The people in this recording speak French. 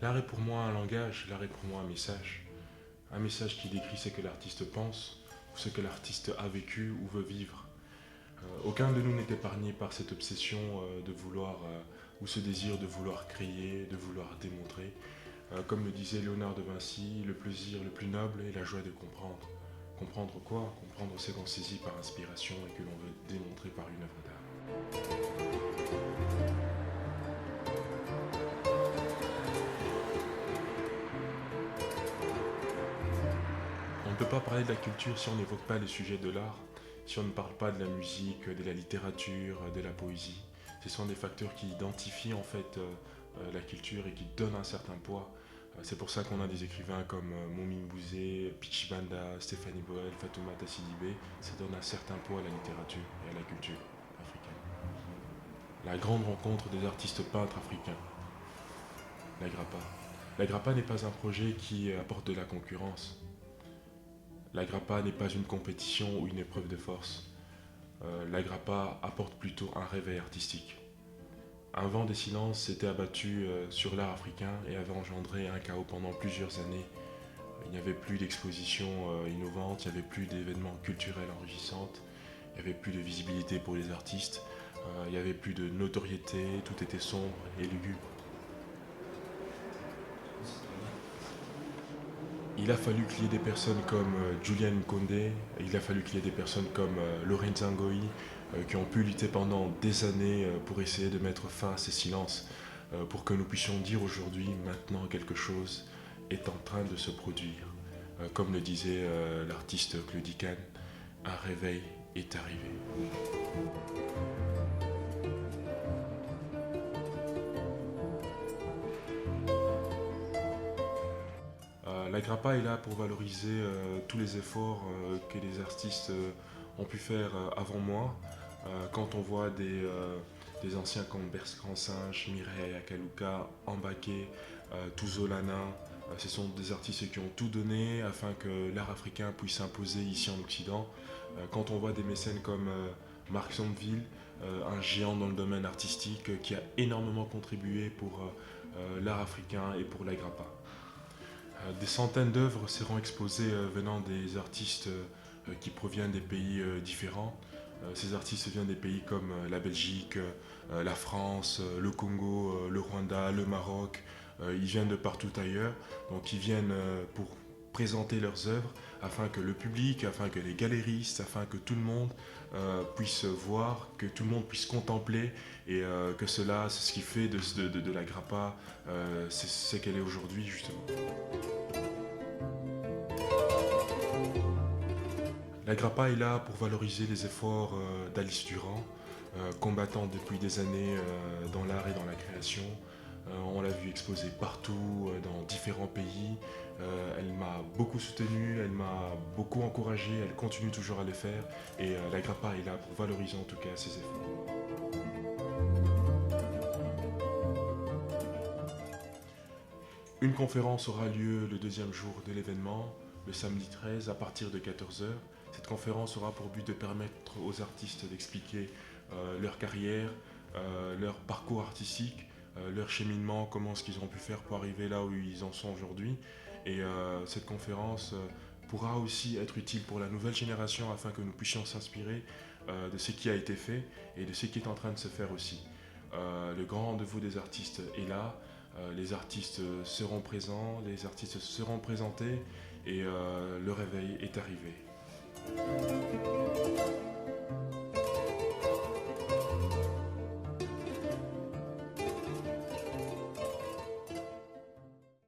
L'art est pour moi un langage, l'art est pour moi un message. Un message qui décrit ce que l'artiste pense, ou ce que l'artiste a vécu ou veut vivre. Aucun de nous n'est épargné par cette obsession de vouloir, ou ce désir de vouloir créer, de vouloir démontrer. Comme le disait Léonard de Vinci, le plaisir le plus noble est la joie de comprendre. Comprendre quoi? Comprendre ce qu'on saisit par inspiration et que l'on veut démontrer par une œuvre d'art. On ne peut pas parler de la culture si on n'évoque pas les sujets de l'art, si on ne parle pas de la musique, de la littérature, de la poésie. Ce sont des facteurs qui identifient en fait la culture et qui donnent un certain poids. C'est pour ça qu'on a des écrivains comme Moumine Bouzé, Pichi Banda, Stéphanie Boel, Fatoumata Sidibé. Ça donne un certain poids à la littérature et à la culture africaine. La grande rencontre des artistes peintres africains, la Grappa. La Grappa n'est pas un projet qui apporte de la concurrence. La Grappa n'est pas une compétition ou une épreuve de force. La Grappa apporte plutôt un réveil artistique. Un vent des silences s'était abattu sur l'art africain et avait engendré un chaos pendant plusieurs années. Il n'y avait plus d'expositions innovantes, il n'y avait plus d'événements culturels enrichissants, il n'y avait plus de visibilité pour les artistes, il n'y avait plus de notoriété, tout était sombre et lugubre. Il a fallu qu'il y ait des personnes comme Julian Condé, il a fallu qu'il y ait des personnes comme Lorenza Ngoï qui ont pu lutter pendant des années pour essayer de mettre fin à ces silences, pour que nous puissions dire aujourd'hui, maintenant, quelque chose est en train de se produire. Comme le disait l'artiste Claudie Kahn, un réveil est arrivé. La Grappa est là pour valoriser tous les efforts que les artistes ont pu faire avant moi. Quand on voit des anciens comme Bertrand Singe, Mireille Akaluka, Ambaké, Touzolana, ce sont des artistes qui ont tout donné afin que l'art africain puisse s'imposer ici en Occident. Quand on voit des mécènes comme Marc Somerville, un géant dans le domaine artistique qui a énormément contribué pour l'art africain et pour la Grappa. Des centaines d'œuvres seront exposées venant des artistes qui proviennent des pays différents. Ces artistes viennent des pays comme la Belgique, la France, le Congo, le Rwanda, le Maroc. Ils viennent de partout ailleurs. Donc ils viennent pour présenter leurs œuvres afin que le public, afin que les galéristes, afin que tout le monde puisse voir, que tout le monde puisse contempler et que cela, c'est ce qui fait de la Grappa, c'est ce qu'elle est aujourd'hui justement. La Grappa est là pour valoriser les efforts d'Alice Durand, combattant depuis des années dans l'art et dans la création. On l'a vu exposer partout, dans différents pays. Elle m'a beaucoup soutenu, elle m'a beaucoup encouragé, elle continue toujours à le faire. Et la Grappa est là pour valoriser en tout cas ses efforts. Une conférence aura lieu le deuxième jour de l'événement, le samedi 13 à partir de 14 heures. Cette conférence aura pour but de permettre aux artistes d'expliquer leur carrière, leur parcours artistique, leur cheminement, comment est-ce qu'ils ont pu faire pour arriver là où ils en sont aujourd'hui. Et cette conférence pourra aussi être utile pour la nouvelle génération afin que nous puissions s'inspirer de ce qui a été fait et de ce qui est en train de se faire aussi. Le grand rendez-vous des artistes est là. Les artistes seront présents, les artistes seront présentés et le réveil est arrivé.